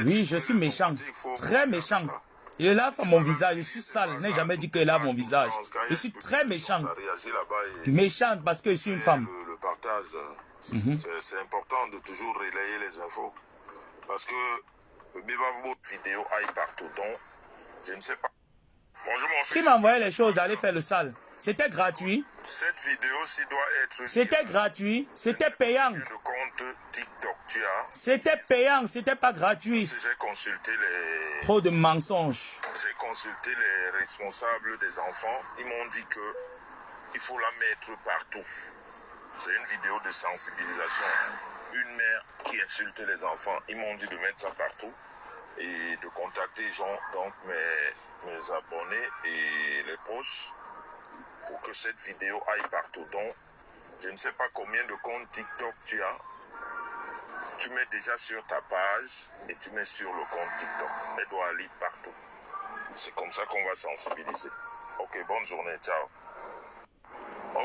Oui, je suis méchant. Très méchant. Il lave mon visage. Je suis sale. Je n'ai jamais dit qu'il lave mon visage. Je suis très méchant. Méchant parce que je suis une femme. Le partage, c'est important de toujours relayer les infos. Parce que le Bibabo vidéo aille partout. Donc, je ne sais pas. Bonjour mon fils. Qui m'a envoyé les choses d'aller faire le sale? C'était gratuit. Cette vidéo-ci doit être... C'était gratuit. C'était payant. Le compte TikTok, tu as... C'était payant. C'était pas gratuit. J'ai consulté les... Trop de mensonges. J'ai consulté les responsables des enfants. Ils m'ont dit que il faut la mettre partout. C'est une vidéo de sensibilisation. Une mère qui insulte les enfants. Ils m'ont dit de mettre ça partout et de contacter donc mes abonnés et les proches pour que cette vidéo aille partout. Donc, je ne sais pas combien de comptes TikTok tu as. Tu mets déjà sur ta page et tu mets sur le compte TikTok. Elle doit aller partout. C'est comme ça qu'on va sensibiliser. Ok, bonne journée, ciao.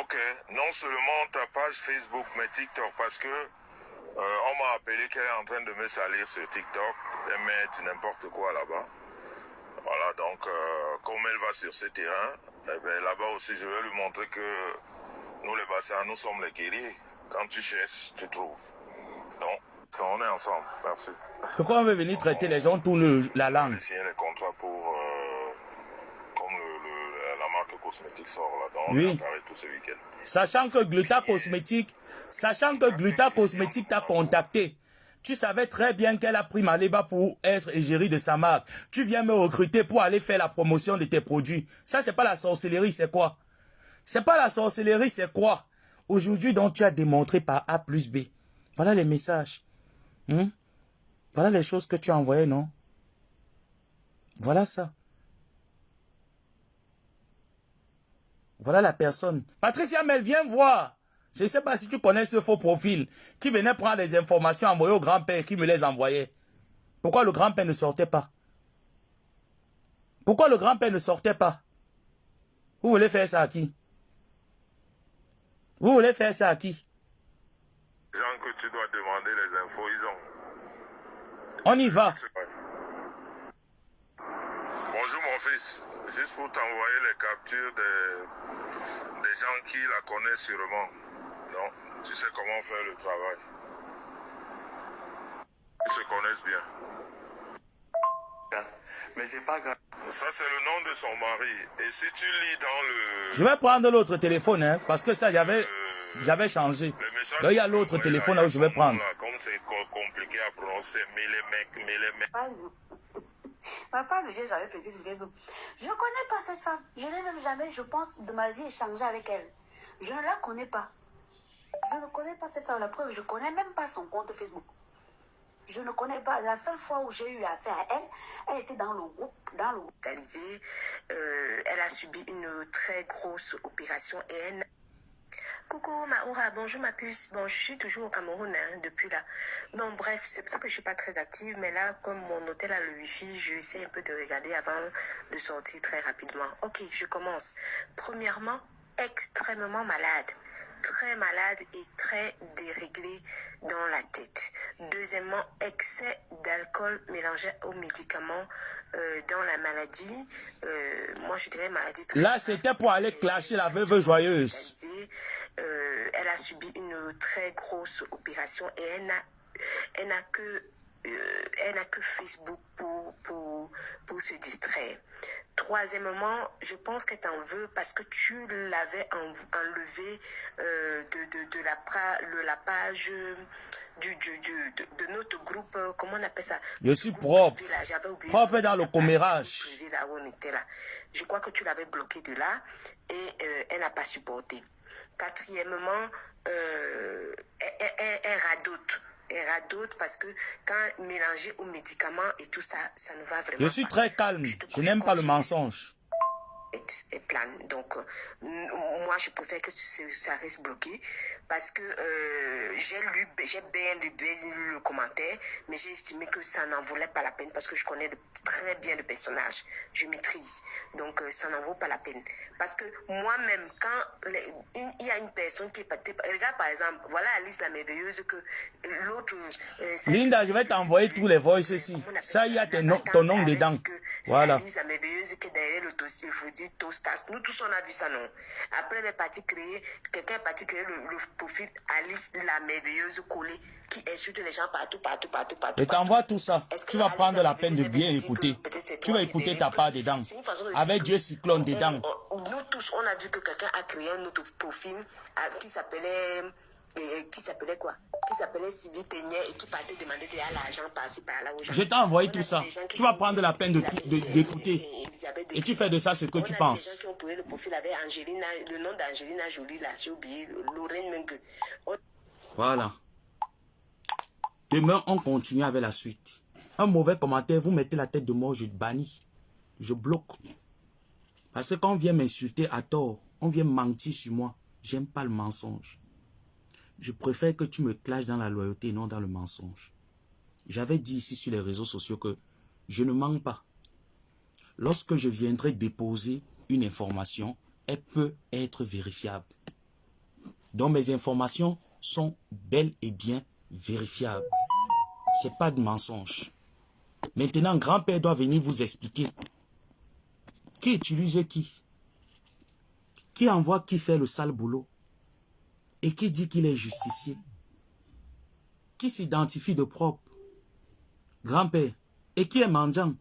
Ok, non seulement ta page Facebook, mais TikTok, parce que on m'a appelé qu'elle est en train de me salir sur TikTok et mettre n'importe quoi là-bas. Voilà, donc comme elle va sur ce terrain, eh bien, là-bas aussi je vais lui montrer que nous les Bassins, nous sommes les guerriers. Quand tu cherches, tu trouves. Donc, on est ensemble, merci. Pourquoi on veut venir traiter les gens tournent la langue? On a signé les contrats pour... comme la marque cosmétique sort là-dedans, oui. On a parlé tout ce week-end. Sachant que Gluta Cosmétique t'a contacté. Tu savais très bien qu'elle a pris Maléba pour être égérie de sa marque. Tu viens me recruter pour aller faire la promotion de tes produits. Ça, c'est pas la sorcellerie, c'est quoi? C'est pas la sorcellerie, c'est quoi? Aujourd'hui, donc, tu as démontré par A plus B. Voilà les messages. Voilà les choses que tu as envoyées, non? Voilà ça. Voilà la personne. Patricia Mel, viens voir. Je ne sais pas si tu connais ce faux profil qui venait prendre les informations envoyées au grand-père qui me les envoyait. Pourquoi le grand-père ne sortait pas? Pourquoi le grand-père ne sortait pas? Vous voulez faire ça à qui? Vous voulez faire ça à qui? Les gens que tu dois demander les infos, ils ont. On y va. Bonjour mon fils. Juste pour t'envoyer les captures des gens qui la connaissent sûrement. Non, tu sais comment faire le travail. Ils se connaissent bien. Mais c'est pas grave. Ça, c'est le nom de son mari. Et si tu lis dans le... Je vais prendre l'autre téléphone, hein, parce que ça, j'avais changé. Là, il y a l'autre téléphone là où je vais prendre. Comme c'est compliqué à prononcer, mais les mecs. Papa ne vient jamais plaider sur les autres. Je ne connais pas cette femme. Je n'ai même jamais, je pense, de ma vie échangé avec elle. Je ne la connais pas. Je ne connais pas cette femme. La preuve, je ne connais même pas son compte Facebook. Je ne connais pas. La seule fois où j'ai eu affaire à elle, elle était dans le groupe. Elle a subi une très grosse opération et elle... Coucou Maoura, bonjour ma puce. Bon, je suis toujours au Cameroun depuis là. Bon, bref, c'est pour ça que je ne suis pas très active. Mais là, comme mon hôtel a le wifi, je essaie un peu de regarder avant de sortir très rapidement. Ok, je commence. Premièrement, extrêmement malade. Très malade et très déréglé dans la tête. Deuxièmement, excès d'alcool mélangé aux médicaments dans la maladie. Moi, je dirais maladie très... Là, c'était pour aller clasher la veuve joyeuse. Elle a subi une très grosse opération et elle n'a que Facebook pour se distraire. Troisièmement, je pense qu'elle t'en veut parce que tu l'avais enlevé de la page de notre groupe, comment on appelle ça? Je suis propre. Propre dans le commérage. Je crois que tu l'avais bloqué de là et elle n'a pas supporté. Quatrièmement, elle radote. Elle radote parce que quand mélangé aux médicaments et tout ça, ça ne va vraiment pas. Je suis très calme. Je n'aime pas le mensonge. est plane. Donc, moi, je préfère que ça reste bloqué parce que j'ai bien lu le commentaire, mais j'ai estimé que ça n'en valait pas la peine parce que je connais très bien le personnage. Je maîtrise. Donc, ça n'en vaut pas la peine. Parce que moi-même, quand il y a une personne qui est partée, regarde par exemple, voilà Alice la merveilleuse que l'autre... Linda, je vais t'envoyer tous les voices ici. Ça, il y a ton nom dedans. Voilà. Alice la merveilleuse qui est derrière le Tostas. Nous tous, on a vu ça, non? Après, elle est partie créer, quelqu'un est parti créer le profil Alice la merveilleuse collée qui insulte les gens partout. Je t'envoie tout ça. Tu vas prendre la peine de bien écouter. Tu vas écouter ta part dedans. Avec Dieu Cyclone dedans. Nous tous, on a vu que quelqu'un a créé un autre profil qui s'appelait quoi? Qui s'appelait Sylvie Ténier et qui partait demander de l'argent par-ci par-là aux gens. Je t'ai envoyé tout ça. Tu vas prendre la peine d'écouter. Et tu fais de ça ce que tu penses. Les gens qui ont trouvé le profil avec Angelina, le nom d'Angelina Jolie là, j'ai oublié, Lorraine Mengue. Voilà. Demain, on continue avec la suite. Un mauvais commentaire, vous mettez la tête de mort, je bannis. Je bloque. Parce que quand on vient m'insulter à tort, on vient mentir sur moi, j'aime pas le mensonge. Je préfère que tu me clashes dans la loyauté et non dans le mensonge. J'avais dit ici sur les réseaux sociaux que je ne mens pas. Lorsque je viendrai déposer une information, elle peut être vérifiable. Donc mes informations sont bel et bien vérifiables. Ce n'est pas de mensonge. Maintenant, grand-père doit venir vous expliquer. Qui utilise qui? Qui envoie qui fait le sale boulot? Et qui dit qu'il est justicier? Qui s'identifie de propre? Grand-père. Et qui est mendiant?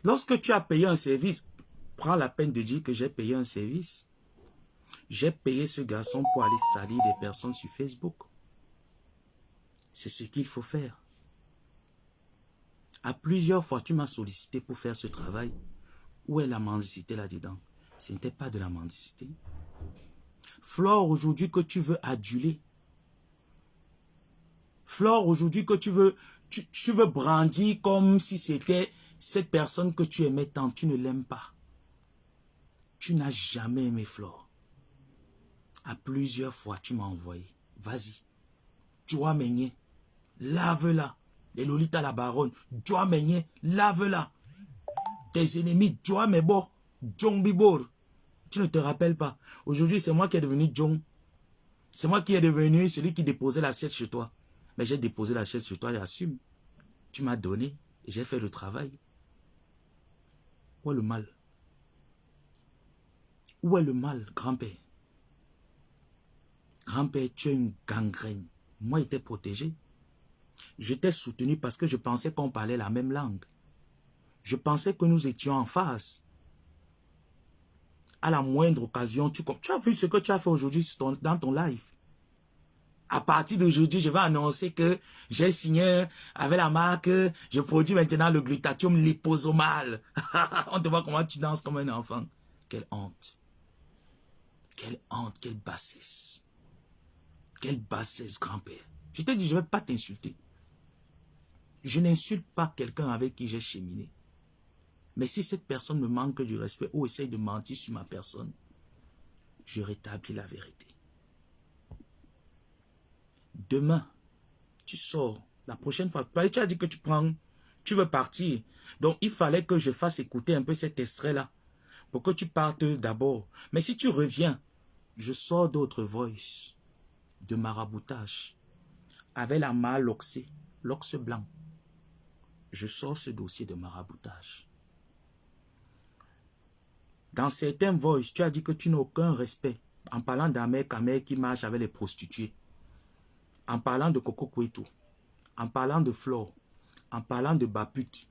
Lorsque tu as payé un service, prends la peine de dire que j'ai payé un service. J'ai payé ce garçon pour aller salir des personnes sur Facebook. C'est ce qu'il faut faire. À plusieurs fois, tu m'as sollicité pour faire ce travail. Où est la mendicité là-dedans? Ce n'était pas de la mendicité. Flore, aujourd'hui que tu veux aduler. Flore, aujourd'hui que tu veux brandir comme si c'était cette personne que tu aimais tant. Tu ne l'aimes pas. Tu n'as jamais aimé Flore. À plusieurs fois, tu m'as envoyé. Vas-y. Joa Meigné, lave-la. Les Lolita la baronne, Joa Meigné, lave-la. Tes ennemis, Joa Mebo, Jong Bibor. Tu ne te rappelles pas. Aujourd'hui, c'est moi qui est devenu Jong. C'est moi qui est devenu celui qui déposait l'assiette chez toi. Mais j'ai déposé l'assiette chez toi, j'assume. Tu m'as donné et j'ai fait le travail. Où est le mal? Où est le mal, grand-père? Grand-père, tu as une gangrène. Moi, j'étais protégé. Je t'ai soutenu parce que je pensais qu'on parlait la même langue. Je pensais que nous étions en phase. À la moindre occasion, tu as vu ce que tu as fait aujourd'hui dans ton live. À partir d'aujourd'hui, je vais annoncer que j'ai signé avec la marque, je produis maintenant le glutathium liposomal. On te voit comment tu danses comme un enfant. Quelle honte. Quelle honte, quelle bassesse. Quelle bassesse, grand-père. Je t'ai dit, je ne vais pas t'insulter. Je n'insulte pas quelqu'un avec qui j'ai cheminé. Mais si cette personne me manque du respect ou essaye de mentir sur ma personne, je rétablis la vérité. Demain, tu sors. La prochaine fois, tu as dit que tu veux partir. Donc, il fallait que je fasse écouter un peu cet extrait-là pour que tu partes d'abord. Mais si tu reviens, je sors d'autres voices de maraboutage avec la main loxée, l'ox blanc. Je sors ce dossier de maraboutage. Dans certains voices, tu as dit que tu n'as aucun respect en parlant d'un mec qui marche avec les prostituées, en parlant de Coco Kouetou, en parlant de Flore, en parlant de Baput.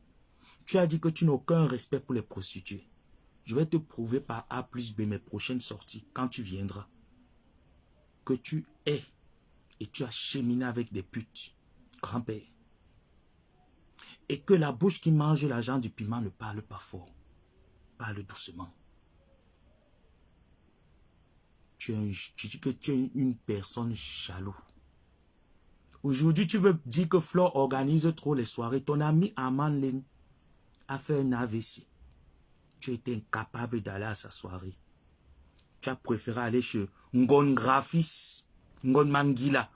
Tu as dit que tu n'as aucun respect pour les prostituées. Je vais te prouver par A plus B mes prochaines sorties, quand tu viendras, que tu es et tu as cheminé avec des putes, grand-père. Et que la bouche qui mange l'argent du piment ne parle pas fort, parle doucement. Tu dis que tu es une personne jaloux. Aujourd'hui, tu veux dire que Flore organise trop les soirées. Ton ami Armand Leng a fait un AVC. Tu étais incapable d'aller à sa soirée. Tu as préféré aller chez Ngon Graphis, Ngon Mangila.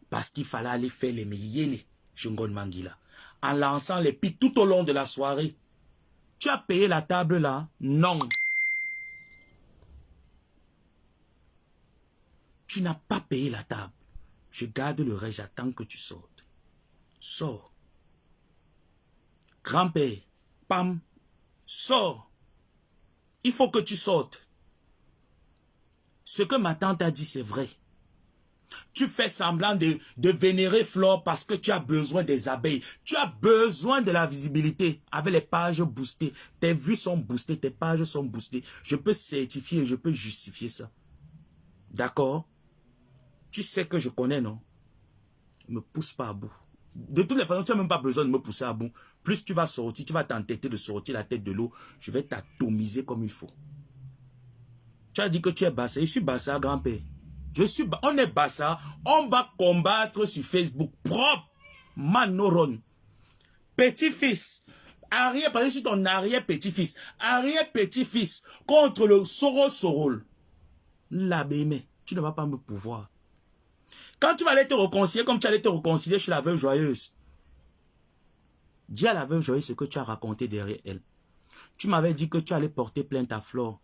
Parce qu'il fallait aller faire les meilleurs chez Ngon Mangila. En lançant les pics tout au long de la soirée. Tu as payé la table là? Non. Tu n'as pas payé la table. Je garde le reste, j'attends que tu sortes. Sors. Grand-père, pam, sors. Il faut que tu sortes. Ce que ma tante a dit, c'est vrai. Tu fais semblant de vénérer Flore parce que tu as besoin des abeilles. Tu as besoin de la visibilité avec les pages boostées. Tes vues sont boostées, tes pages sont boostées. Je peux certifier, je peux justifier ça. D'accord? Tu sais que je connais, non? Ne me pousse pas à bout. De toutes les façons, tu n'as même pas besoin de me pousser à bout. Plus tu vas sortir, tu vas t'entêter de sortir la tête de l'eau. Je vais t'atomiser comme il faut. Tu as dit que tu es Bassa. Je suis Bassa, grand-père. On est Bassa. On va combattre sur Facebook. Propre. Manoron. Petit-fils. Arrière, parce que je suis ton arrière-petit-fils. Arrière-petit-fils. Contre le Sorol. L'abémé. Tu ne vas pas me pouvoir. Quand tu vas aller te réconcilier, comme tu allais te réconcilier chez la veuve joyeuse, dis à la veuve joyeuse ce que tu as raconté derrière elle. Tu m'avais dit que tu allais porter plainte à Flore.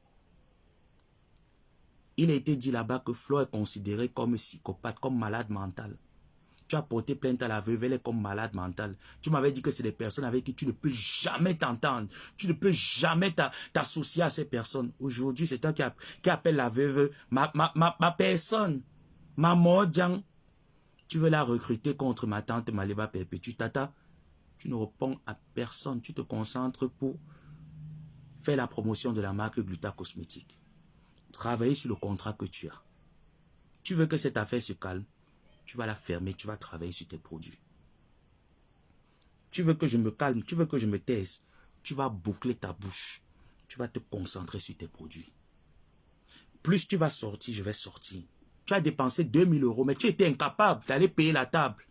Il a été dit là-bas que Flore est considérée comme psychopathe, comme malade mentale. Tu as porté plainte à la veuve, elle est comme malade mentale. Tu m'avais dit que c'est des personnes avec qui tu ne peux jamais t'entendre. Tu ne peux jamais t'associer à ces personnes. Aujourd'hui, c'est toi qui appelle la veuve ma personne. Maman Djang, tu veux la recruter contre ma tante Maliba Perpétue. Tata, tu ne réponds à personne. Tu te concentres pour faire la promotion de la marque Gluta Cosmétique. Travailler sur le contrat que tu as. Tu veux que cette affaire se calme. Tu vas la fermer. Tu vas travailler sur tes produits. Tu veux que je me calme. Tu veux que je me taise. Tu vas boucler ta bouche. Tu vas te concentrer sur tes produits. Plus tu vas sortir, je vais sortir. Tu as dépensé 2000 €, mais tu étais incapable d'aller payer la table.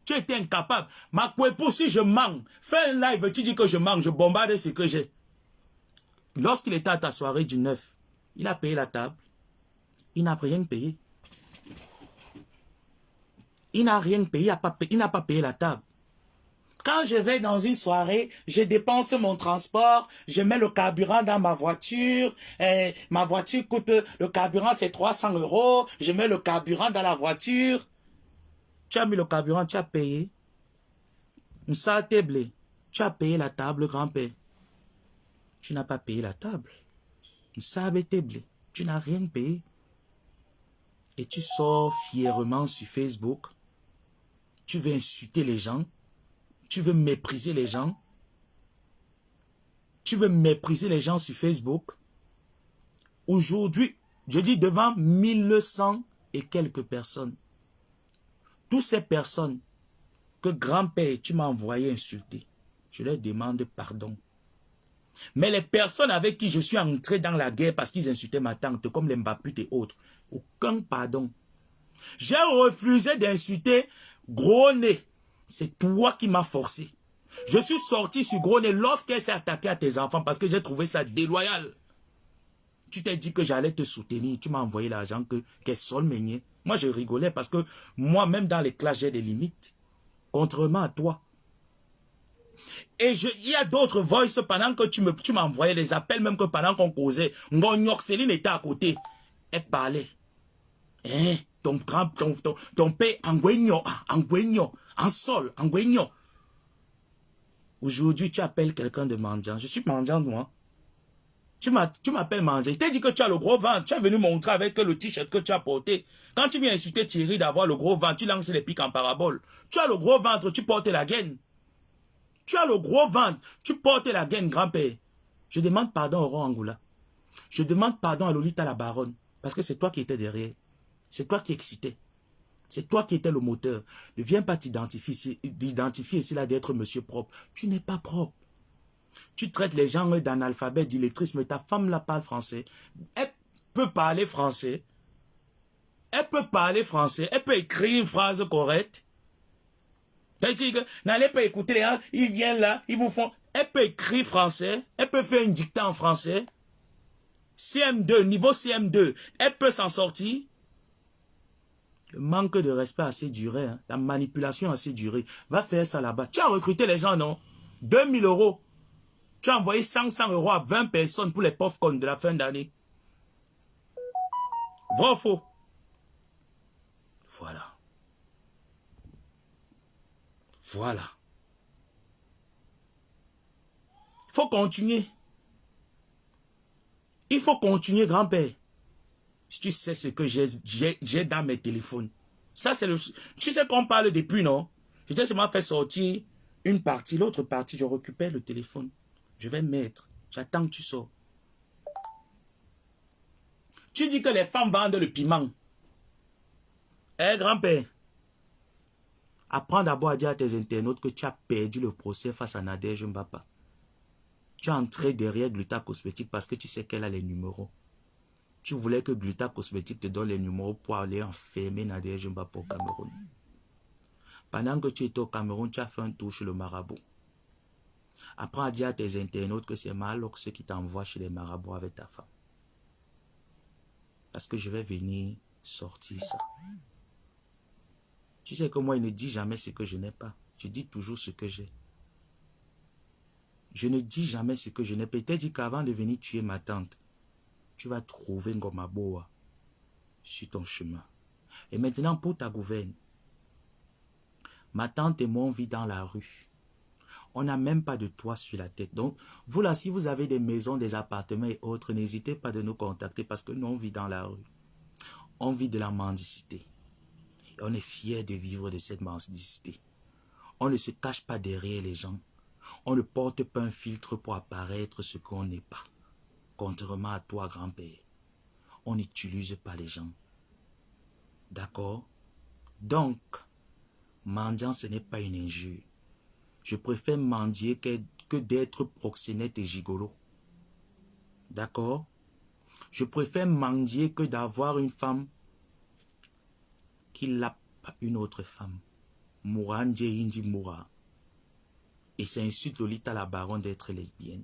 Tu étais incapable. Ma épouse, si je manque, fais un live, tu dis que je manque, je bombarde ce que j'ai. Lorsqu'il était à ta soirée du 9, il a payé la table. Il n'a rien payé. Il n'a rien payé, il n'a pas payé la table. Quand je vais dans une soirée, je dépense mon transport, je mets le carburant dans ma voiture, ma voiture coûte, le carburant c'est 300 €, je mets le carburant dans la voiture. Tu as mis le carburant, tu as payé. Ça t'est blé. Tu as payé la table, grand-père. Tu n'as pas payé la table. Ça t'est blé. Tu n'as rien payé. Et tu sors fièrement sur Facebook. Tu veux insulter les gens. Tu veux mépriser les gens. Tu veux mépriser les gens sur Facebook. Aujourd'hui, je dis devant 1100 et quelques personnes. Toutes ces personnes que grand-père, tu m'as envoyé insulter, je leur demande pardon. Mais les personnes avec qui je suis entré dans la guerre parce qu'ils insultaient ma tante, comme les Mbaputes et autres, aucun pardon. J'ai refusé d'insulter Gros Nez. C'est toi qui m'as forcé. Je suis sorti sur Gros Nez lorsqu'elle s'est attaquée à tes enfants parce que j'ai trouvé ça déloyal. Tu t'es dit que j'allais te soutenir. Tu m'as envoyé l'argent qu'elle sonne meunier. Moi, je rigolais parce que moi, même dans les classes, j'ai des limites. Contrairement à toi. Et il y a d'autres voices pendant que tu m'envoyais les appels, même que pendant qu'on causait. Ngonyok était à côté. Elle parlait. Hein? Ton père, Angwenyo, en sol, Angwenyo. Aujourd'hui, tu appelles quelqu'un de mendiant. Je suis mendiant, moi. Tu m'appelles mendiant. Je t'ai dit que tu as le gros ventre. Tu es venu montrer avec le t-shirt que tu as porté. Quand tu viens insulter Thierry d'avoir le gros ventre, tu lances les pics en parabole. Tu as le gros ventre, tu portes la gaine. Tu as le gros ventre, tu portes la gaine, grand-père. Je demande pardon au roi Angoula. Je demande pardon à Lolita la baronne. Parce que c'est toi qui étais derrière. C'est toi qui excitais. C'est toi qui étais le moteur. Ne viens pas t'identifier ici là d'être monsieur propre. Tu n'es pas propre. Tu traites les gens d'analphabète, d'illettriste, mais ta femme là parle français. Elle peut parler français. Elle peut parler français. Elle peut écrire une phrase correcte. N'allez pas écouter les gens, ils viennent là, ils vous font... Elle peut écrire français. Elle peut faire une dictée en français. CM2, niveau CM2. Elle peut s'en sortir. Le manque de respect a assez duré. Hein. La manipulation a assez duré. Va faire ça là-bas. Tu as recruté les gens, non? 2000 euros. Tu as envoyé 100 euros à 20 personnes pour les pauvres cons de la fin d'année. Vrai ou faux? Voilà. Voilà. Il faut continuer. Il faut continuer, grand-père. Si tu sais ce que j'ai dans mes téléphones. Ça, c'est le... Tu sais qu'on parle depuis, non? Je t'ai seulement fait sortir une partie. L'autre partie, je récupère le téléphone. Je vais mettre. J'attends que tu sors. Tu dis que les femmes vendent le piment. Eh, grand-père. Apprends d'abord à dire à tes internautes que tu as perdu le procès face à Nadège Mbapa. Tu es entré derrière Gluta Cosmétique parce que tu sais qu'elle a les numéros. Tu voulais que Gluta Cosmétique te donne les numéros pour aller enfermer Nadège Mbapa au Cameroun. Pendant que tu étais au Cameroun, tu as fait un tour chez le marabout. Apprends à dire à tes internautes que c'est Malox qui t'envoie chez les marabouts avec ta femme. Parce que je vais venir sortir ça. Tu sais que moi, je ne dis jamais ce que je n'ai pas. Je dis toujours ce que j'ai. Je ne dis jamais ce que je n'ai pas. Je t'ai dit qu'avant de venir tuer ma tante, tu vas trouver Ngoma Boa sur ton chemin. Et maintenant, pour ta gouverne, ma tante et moi, on vit dans la rue. On n'a même pas de toit sur la tête. Donc, vous là, si vous avez des maisons, des appartements et autres, n'hésitez pas de nous contacter parce que nous, on vit dans la rue. On vit de la mendicité. Et on est fiers de vivre de cette mendicité. On ne se cache pas derrière les gens. On ne porte pas un filtre pour apparaître ce qu'on n'est pas. Contrairement à toi, grand-père. On n'utilise pas les gens. D'accord? Donc, mendiant, ce n'est pas une injure. Je préfère mendier que d'être proxénète et gigolo. D'accord? Je préfère mendier que d'avoir une femme qui lappe une autre femme. Moura Ndje Indi Moura. Et ça insulte Lolita la baronne d'être lesbienne.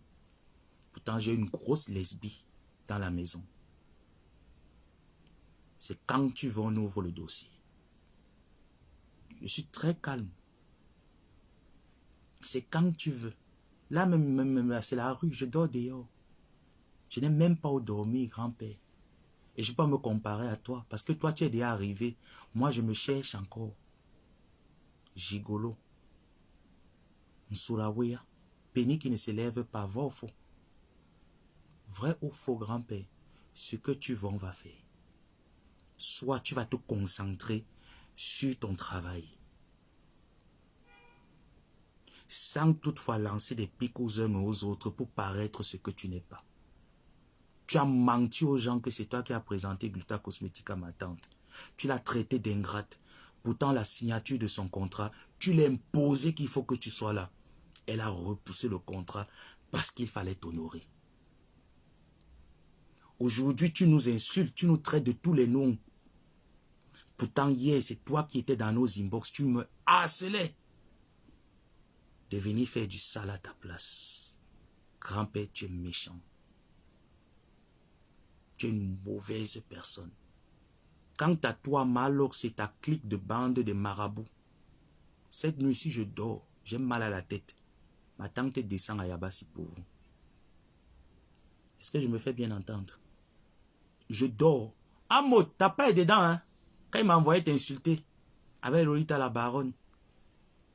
Pourtant, j'ai une grosse lesbie dans la maison. C'est quand tu veux, on ouvre le dossier. Je suis très calme. C'est quand tu veux. Là, même c'est la rue, je dors dehors. Je n'ai même pas où dormir, grand-père. Et je ne peux pas me comparer à toi, parce que toi, tu es déjà arrivé. Moi, je me cherche encore. Gigolo. Nsuraouia. Péni qui ne se lève pas, vrai ou faux? Vrai ou faux, grand-père? Ce que tu veux, on va faire. Soit tu vas te concentrer sur ton travail. Sans toutefois lancer des pics aux uns et aux autres pour paraître ce que tu n'es pas. Tu as menti aux gens que c'est toi qui as présenté Gluta Cosmétique à ma tante. Tu l'as traité d'ingrate. Pourtant, la signature de son contrat, tu l'as imposé qu'il faut que tu sois là. Elle a repoussé le contrat parce qu'il fallait t'honorer. Aujourd'hui, tu nous insultes, tu nous traites de tous les noms. Pourtant, hier, c'est toi qui étais dans nos inbox. Tu me harcelais de venir faire du sale à ta place. Grand-père, tu es méchant. Tu es une mauvaise personne. Quant à toi, Malox, c'est ta clique de bande de marabouts. Cette nuit-ci, je dors. J'ai mal à la tête. Ma tante descend à Yabassi pour vous. Est-ce que je me fais bien entendre? Je dors. Amo, t'as pas été dedans, hein? Quand il m'a envoyé t'insulter avec Lolita la baronne.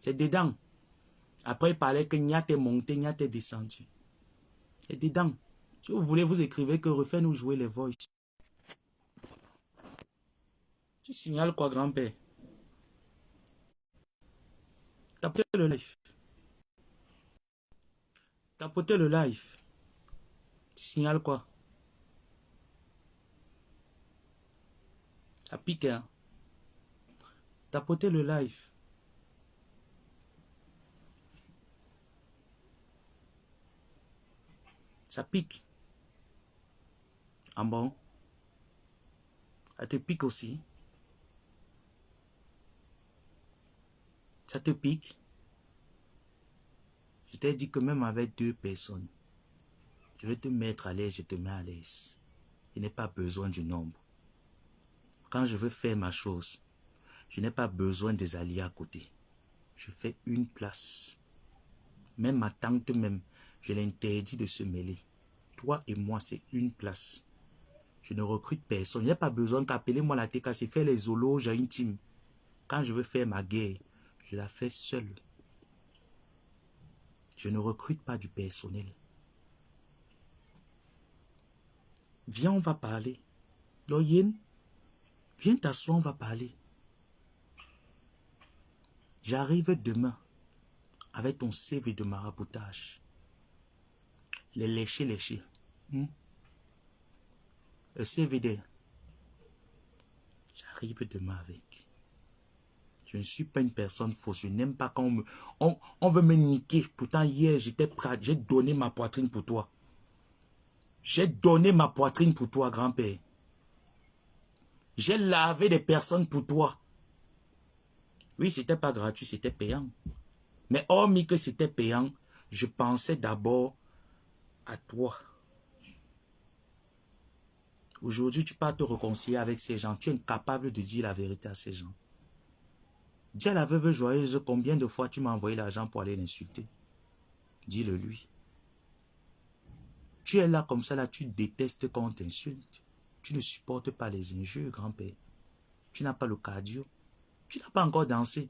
C'est dedans. Après, il parlait que Nya t'est monté, Nya t'est descendu. C'est dedans. Si vous voulez, vous écrivez que refais nous jouer les voices. Tu signales quoi, grand-père? Tapotez le live. Tapotez le live. Tu signales quoi? Ça pique, hein? Tapotez le live. Ça pique. Ah bon? Ça te pique aussi? Ça te pique? Je t'ai dit que même avec 2 personnes, je vais te mettre à l'aise, je te mets à l'aise. Je n'ai pas besoin du nombre. Quand je veux faire ma chose, je n'ai pas besoin des alliés à côté. Je fais une place. Même ma tante même, je l'interdis de se mêler. Toi et moi, c'est une place. Je ne recrute personne. Je n'ai pas besoin qu'appeler-moi la TK, c'est faire les zoologes intimes. Quand je veux faire ma guerre, je la fais seule. Je ne recrute pas du personnel. Viens, on va parler. Loyen, viens t'asseoir, on va parler. J'arrive demain avec ton CV de maraboutage. Les léchés. Le CVD. J'arrive demain avec. Je ne suis pas une personne fausse. Je n'aime pas quand on veut me niquer. Pourtant, hier, j'étais prêt. J'ai donné ma poitrine pour toi. J'ai donné ma poitrine pour toi, grand-père. J'ai lavé des personnes pour toi. Oui, c'était pas gratuit, c'était payant. Mais hormis que c'était payant, je pensais d'abord à toi. Aujourd'hui, tu peux te réconcilier avec ces gens. Tu es incapable de dire la vérité à ces gens. Dis à la veuve joyeuse combien de fois tu m'as envoyé l'argent pour aller l'insulter. Dis-le lui. Tu es là comme ça, là, tu détestes quand on t'insulte. Tu ne supportes pas les injures, grand-père. Tu n'as pas le cardio. Tu n'as pas encore dansé.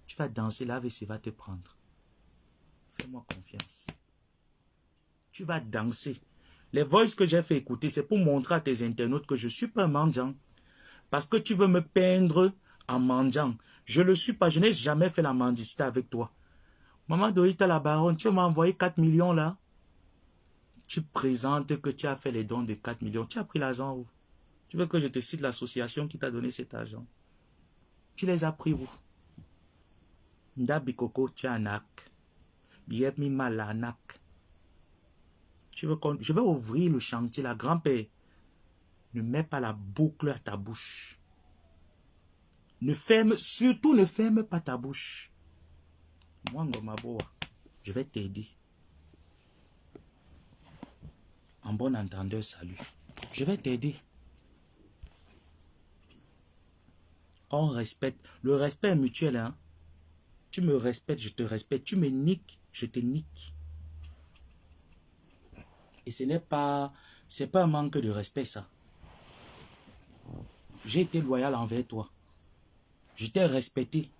Tu vas danser, l'AVC va te prendre. Fais-moi confiance. Tu vas danser. Les voices que j'ai fait écouter, c'est pour montrer à tes internautes que je ne suis pas mendiant. Parce que tu veux me peindre en mendiant. Je ne le suis pas. Je n'ai jamais fait la mendicité avec toi. Maman Dorita la baronne, tu m'as envoyé 4 millions là. Tu présentes que tu as fait les dons de 4 millions. Tu as pris l'argent où? Tu veux que je te cite l'association qui t'a donné cet argent? Tu les as pris où? Ndabikoko Tianak. Biepmi Malanak. Je vais ouvrir le chantier, la grand-père. Ne mets pas la boucle à ta bouche. Surtout ne ferme pas ta bouche. Moi, Ngomaboa, je vais t'aider. En bon entendeur, salut. Je vais t'aider. On respecte. Le respect est mutuel, hein. Tu me respectes, je te respecte. Tu me niques, je te nique. Et c'est pas un manque de respect, ça. J'ai été loyal envers toi. Je t'ai respecté.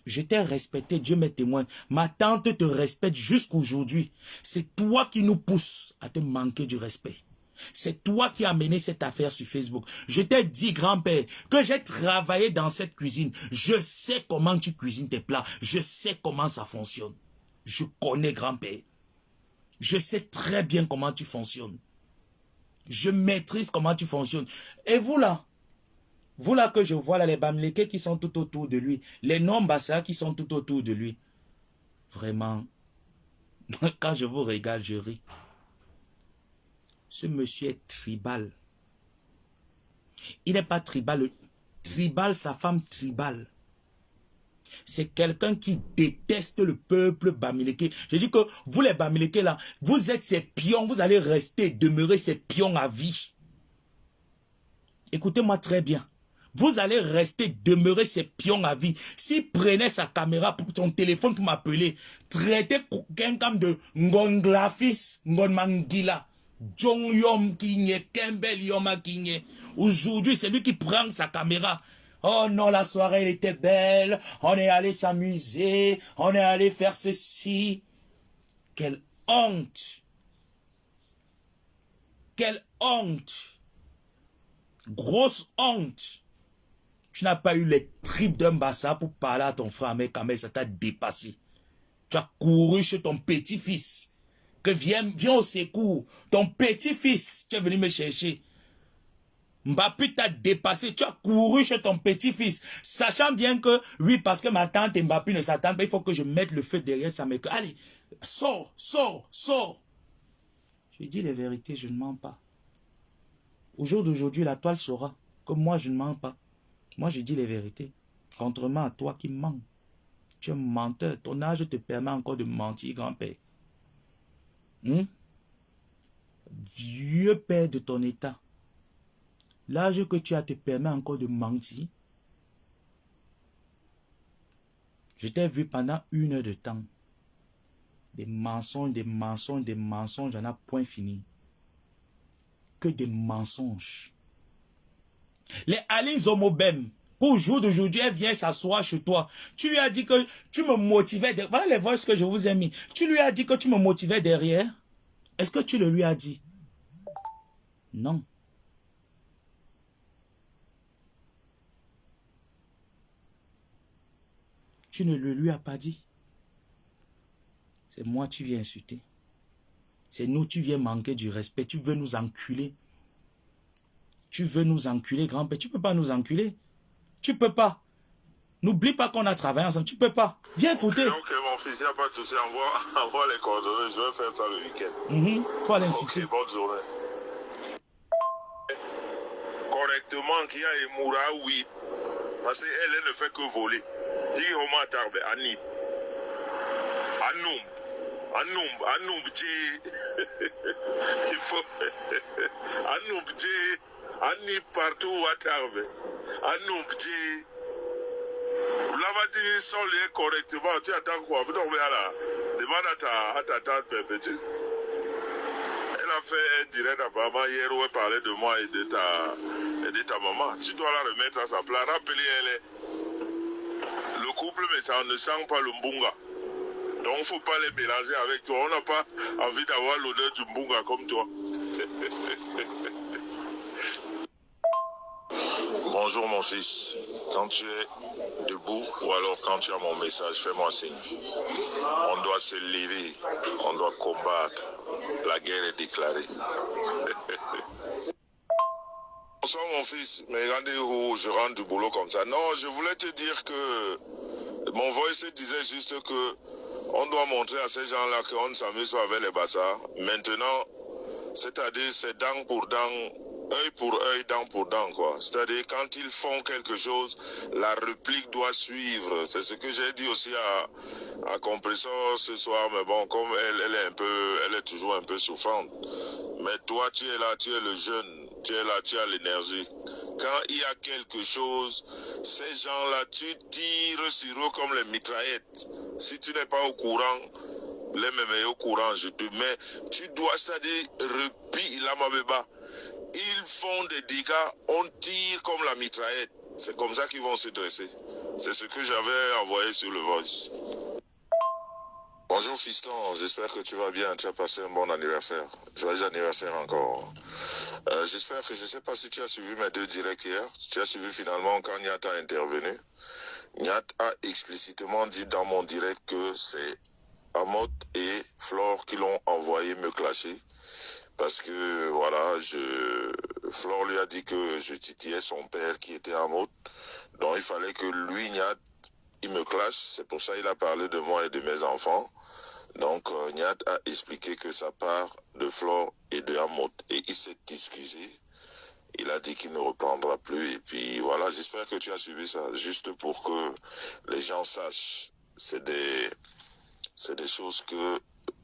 Je t'ai respecté, Dieu m'est témoin. Ma tante te respecte jusqu'aujourd'hui. C'est toi qui nous pousse à te manquer du respect. C'est toi qui as mené cette affaire sur Facebook. Je t'ai dit, grand-père, que j'ai travaillé dans cette cuisine. Je sais comment tu cuisines tes plats. Je sais comment ça fonctionne. Je connais, grand-père. Je sais très bien comment tu fonctionnes. Je maîtrise comment tu fonctionnes. Et vous là que je vois là, les Bamileke qui sont tout autour de lui, les non-Bassa qui sont tout autour de lui. Vraiment, quand je vous regarde, je ris. Ce monsieur est tribal. Il n'est pas tribal. Tribal, sa femme tribal. C'est quelqu'un qui déteste le peuple Bamileke. Je dis que vous les Bamileke là, vous êtes ces pions, vous allez rester, demeurer ces pions à vie. Écoutez-moi très bien. Vous allez rester, demeurer ces pions à vie. S'il prenait sa caméra, pour son téléphone pour m'appeler, traiter quelqu'un de Ngonglafis, Ngonmangila, Jong Yom Kinye, Kembel Yoma Kinye. Aujourd'hui, c'est lui qui prend sa caméra. Oh non, la soirée, elle était belle. On est allé s'amuser. On est allé faire ceci. Quelle honte. Quelle honte. Grosse honte. Tu n'as pas eu les tripes d'un bassa pour parler à ton frère, mais quand même, ça t'a dépassé. Tu as couru chez ton petit-fils. Que viens au secours. Ton petit-fils, tu es venu me chercher. Mbappé t'a dépassé. Tu as couru chez ton petit-fils. Sachant bien que, oui, parce que ma tante et Mbappé ne s'attendent pas, il faut que je mette le feu derrière sa mère. Allez, sors, sors, sors. Je dis les vérités, je ne mens pas. Au jour d'aujourd'hui, la toile saura que moi, je ne mens pas. Moi, je dis les vérités. Contrairement à toi qui mens. Tu es menteur. Ton âge te permet encore de mentir, grand-père. Vieux père de ton état. L'âge que tu as te permet encore de mentir. Je t'ai vu pendant 1 heure de temps. Des mensonges, des mensonges, des mensonges, j'en ai point fini. Que des mensonges. Les Aline Zomobem, qu'au jour d'aujourd'hui, elle vient s'asseoir chez toi. Tu lui as dit que tu me motivais. Voilà les voix que je vous ai mis. Tu lui as dit que tu me motivais derrière. Est-ce que tu le lui as dit? Non. Tu ne le lui as pas dit. C'est moi tu viens insulter. C'est nous tu viens manquer du respect. Tu veux nous enculer. Tu veux nous enculer, grand-père. Tu ne peux pas nous enculer. Tu peux pas. N'oublie pas qu'on a travaillé ensemble. Tu peux pas. Viens écouter. Ok, mon fils, il n'y a pas de souci. Envoie les coordonnées. Je vais faire ça le week-end. Faut aller insulter. Ok, bonne journée. Correctement, qu'il y a Emoura, oui. Parce qu'elle ne fait que voler. Il Homa Tarbe, Anib. Anoum, il faut. Anoum, Anib partout à Tarbe. Anoum, Lavatini sont liés correctement. Tu attends quoi? Demande à ta tante perpétue. Elle a fait un direct apparemment hier où elle parlait de moi et de ta maman. Tu dois la remettre à sa place. Rappelez-elle. Le couple ne sent pas le mbunga. Donc il ne faut pas les mélanger avec toi. On n'a pas envie d'avoir l'odeur du mbunga comme toi. Bonjour mon fils. Quand tu es debout ou alors quand tu as mon message, fais-moi signe. On doit se lever. On doit combattre. La guerre est déclarée. Bonsoir mon fils, mais regardez où je rentre du boulot comme ça. Non, je voulais te dire que mon voice disait juste que on doit montrer à ces gens-là qu'on ne s'amuse pas avec les bassards. Maintenant, c'est-à-dire c'est dent pour dent, œil pour œil, dent pour dent, quoi. C'est-à-dire quand ils font quelque chose, la réplique doit suivre. C'est ce que j'ai dit aussi à Compressor ce soir, mais bon, comme elle est toujours un peu souffrante. Mais toi, tu es là, tu es le jeune. Tu es là, tu as l'énergie. Quand il y a quelque chose, ces gens-là, tu tires sur eux comme les mitraillettes. Si tu n'es pas au courant, les mêmes au courant, je te mets. Tu dois, c'est-à-dire, repi la mabeba. Ils font des dégâts, on tire comme la mitraillette. C'est comme ça qu'ils vont se dresser. C'est ce que j'avais envoyé sur le voice. Bonjour fiston, j'espère que tu vas bien, tu as passé un bon anniversaire. Joyeux anniversaire encore. J'espère que, je ne sais pas si tu as suivi mes 2 directs hier, tu as suivi finalement quand Nyat a intervenu. Nyat a explicitement dit dans mon direct que c'est Amot et Flore qui l'ont envoyé me clasher. Parce que voilà, Flore lui a dit que je titillais son père qui était Amot. Donc il fallait que lui, Nyat, il me clash, c'est pour ça qu'il a parlé de moi et de mes enfants. Donc, Nyat a expliqué que ça part de Flore et de Amot. Et il s'est excusé. Il a dit qu'il ne reprendra plus. Et puis, voilà, j'espère que tu as suivi ça. Juste pour que les gens sachent. C'est des choses que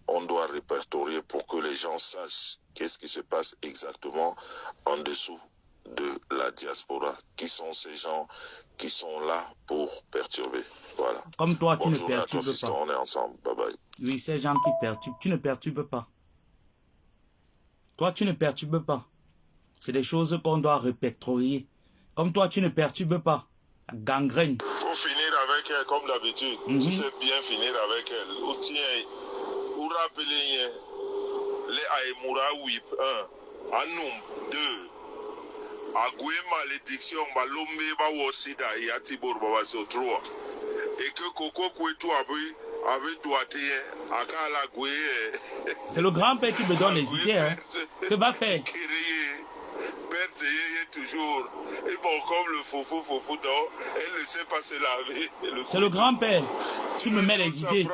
on doit répertorier pour que les gens sachent qu'est-ce qui se passe exactement en dessous de la diaspora. Qui sont ces gens qui sont là pour perturber. Voilà. Comme toi, tu ne Bonjour perturbes à toi, pas. on est ensemble. Bye bye. Oui, ces gens qui perturbent, tu ne perturbes pas. Toi, tu ne perturbes pas. C'est des choses qu'on doit répertorier. Comme toi, tu ne perturbes pas. La gangrène. Faut finir avec elle comme d'habitude. Tu sais bien finir avec elle. Ou tiens, ou rappelez les Aïmoura Whip 1, Anoum 2, Agoué malédiction, Balombe Bawosida et Atibor Babaso 3. Et que Coco Kouetou avait doigté à Kalagoué. C'est le grand-père qui me donne les idées. Hein. Que va faire? Père toujours. Et bon, comme le foufou, donc, elle ne sait pas se laver. C'est le grand-père qui me met les idées.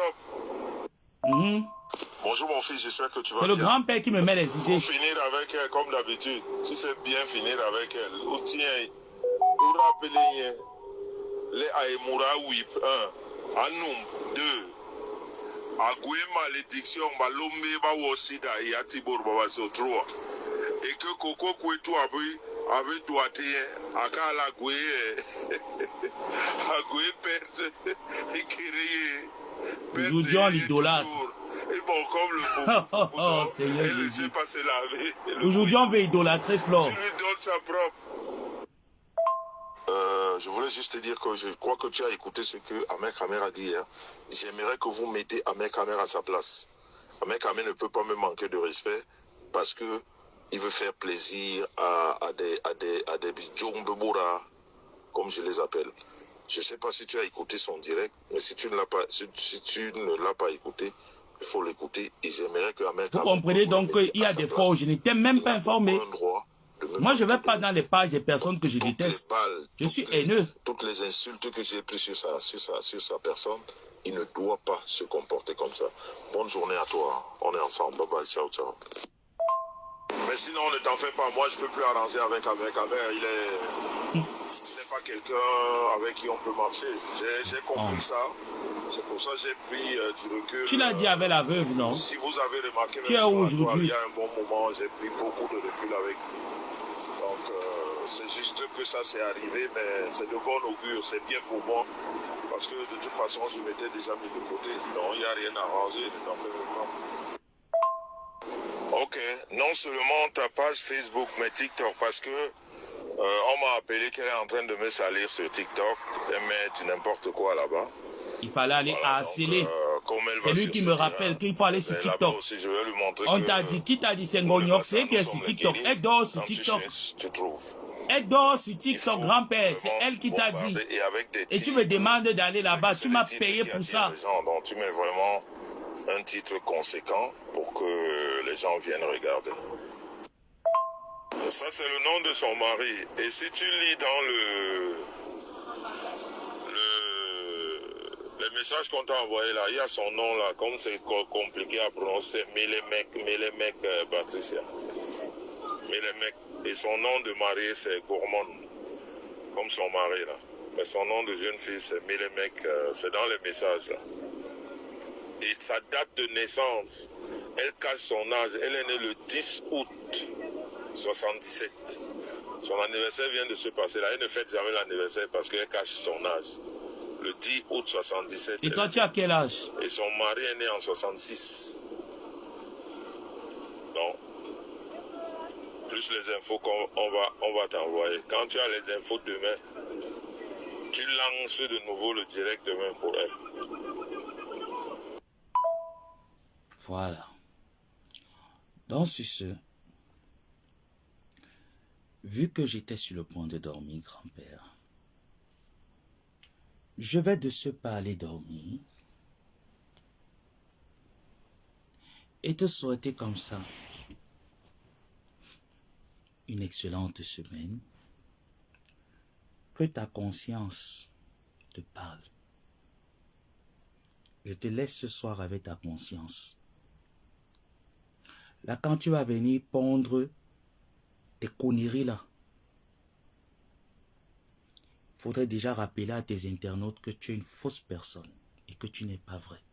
Bonjour mon fils, j'espère que tu vas bien. C'est le grand-père qui me met les idées. Faut finir avec elle comme d'habitude. Tu sais bien finir avec elle. Ou tiens, ou rappelez les Aïmoura Whip 1, Anum 2. Agoué malédiction, balombe bawosida et atibor babaso 3. Et que Coco Kouetou avait doigté à la goué, agoué perte et créé. Aujourd'hui, on l'idolâtre. Et bon, comme le Oh, Seigneur Jésus. Passer laver. Aujourd'hui, on veut idolâtrer Flore. Tu lui donnes sa propre. Je voulais juste te dire que je crois que tu as écouté ce que Ahmed Kamer a dit hier. J'aimerais que vous mettez Ahmed Kamer à sa place. Ahmed Kamer ne peut pas me manquer de respect parce que il veut faire plaisir à des Djombeboura, comme je les appelle. Je ne sais pas si tu as écouté son direct, mais si tu ne l'as pas, écouté, il faut l'écouter. Et j'aimerais que Ahmed Kamer... Vous comprenez donc qu'il y a des fois où je n'étais même pas informé. Moi, je ne vais pas dans les pages des personnes que je déteste. Je suis haineux. Toutes les insultes que j'ai prises sur sa personne, il ne doit pas se comporter comme ça. Bonne journée à toi. On est ensemble. Bye bye. Ciao, ciao. Mais sinon, ne t'en fais pas. Moi, je ne peux plus arranger avec Ahmed. Ce n'est pas quelqu'un avec qui on peut marcher. J'ai compris ça. C'est pour ça que j'ai pris du recul. Tu l'as dit avec la veuve, non? Si vous avez remarqué, tu es aujourd'hui. Il y a un bon moment, j'ai pris beaucoup de recul avec lui. Donc, c'est juste que ça s'est arrivé, mais c'est de bon augure, c'est bien pour moi. Parce que de toute façon, je m'étais déjà mis de côté. Donc, il n'y a rien à arranger, ne t'en fais pas. Ok, non seulement ta page Facebook, mais TikTok, parce que on m'a appelé qu'elle est en train de me salir sur TikTok et mettre n'importe quoi là-bas. Il fallait aller harceler. C'est lui qui me rappelle qu'il faut aller sur TikTok. Aussi, je vais lui montrer on t'a dit, qui t'a dit c'est Ngonyok, c'est qui est sur TikTok. Elle dort sur TikTok. Elle dort sur TikTok, grand-père. C'est elle qui t'a dit. Et tu me demandes d'aller là-bas. Tu m'as payé pour ça. Donc tu mets vraiment un titre conséquent pour que les gens viennent regarder. Ça, c'est le nom de son mari. Et si tu lis dans les messages qu'on t'a envoyés là, il y a son nom là, comme c'est compliqué à prononcer, Mélémec Patricia. Mélémec. Et son nom de mariée, c'est Gourmand, comme son mari là. Mais son nom de jeune fille, c'est Mélémec, c'est dans les messages là. Et sa date de naissance, elle cache son âge. Elle est née le 10 août 77. Son anniversaire vient de se passer là. Elle ne fête jamais l'anniversaire parce qu'elle cache son âge. Le 10 août 77. Et toi, tu as quel âge? Et son mari est né en 66. Donc, plus les infos qu'on va t'envoyer. Quand tu as les infos demain, tu lances de nouveau le direct demain pour elle. Voilà. Donc, sur ce, vu que j'étais sur le point de dormir, grand-père, je vais de ce pas aller dormir et te souhaiter comme ça une excellente semaine, que ta conscience te parle. Je te laisse ce soir avec ta conscience. Là, quand tu vas venir pondre tes conneries là, il faudrait déjà rappeler à tes internautes que tu es une fausse personne et que tu n'es pas vrai.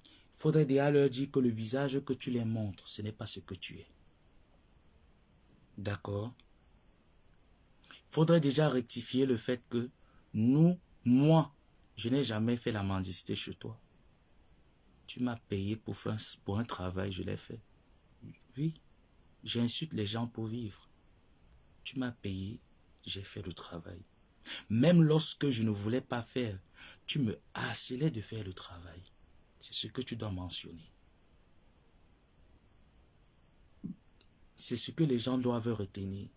Il faudrait déjà leur dire que le visage que tu les montres, ce n'est pas ce que tu es. D'accord? Il faudrait déjà rectifier le fait que moi, je n'ai jamais fait la mendicité chez toi. Tu m'as payé pour un travail, je l'ai fait. Oui, j'insulte les gens pour vivre. Tu m'as payé, j'ai fait le travail. Même lorsque je ne voulais pas faire, tu me harcelais de faire le travail. C'est ce que tu dois mentionner. C'est ce que les gens doivent retenir.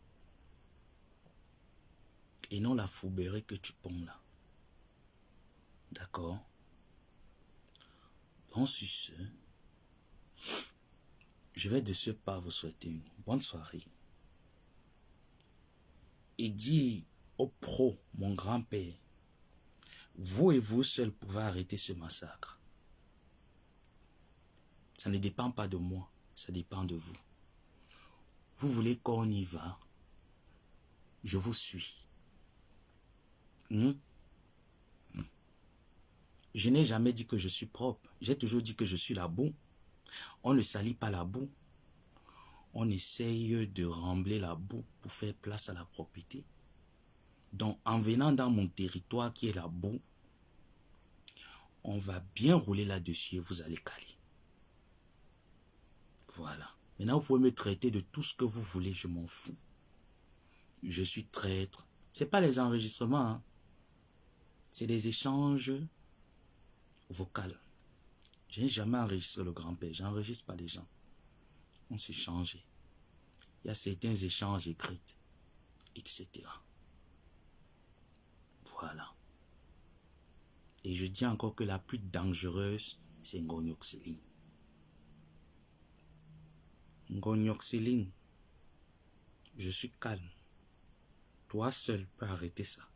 Et non la fourberie que tu ponds là. D'accord? Donc sur ce, je vais de ce pas vous souhaiter une bonne soirée. Et dire au pro, mon grand-père, vous et vous seuls pouvez arrêter ce massacre. Ça ne dépend pas de moi, ça dépend de vous. Vous voulez qu'on y va? Je vous suis. Je n'ai jamais dit que je suis propre. J'ai toujours dit que je suis la boue. On ne salit pas la boue. On essaye de rembler la boue pour faire place à la propreté. Donc, en venant dans mon territoire qui est la boue, on va bien rouler là-dessus et vous allez caler. Voilà. Maintenant, vous pouvez me traiter de tout ce que vous voulez, je m'en fous. Je suis traître. Ce n'est pas les enregistrements, hein. C'est des échanges vocaux. Je n'ai jamais enregistré le grand-père. Je n'enregistre pas les gens. On s'échange. Il y a certains échanges écrits, etc. Voilà. Et je dis encore que la plus dangereuse, c'est Ngonyoxeline. Ngonyoxeline, je suis calme. Toi seul peux arrêter ça.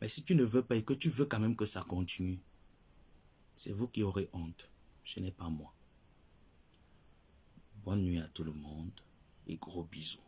Mais si tu ne veux pas et que tu veux quand même que ça continue, c'est vous qui aurez honte. Ce n'est pas moi. Bonne nuit à tout le monde et gros bisous.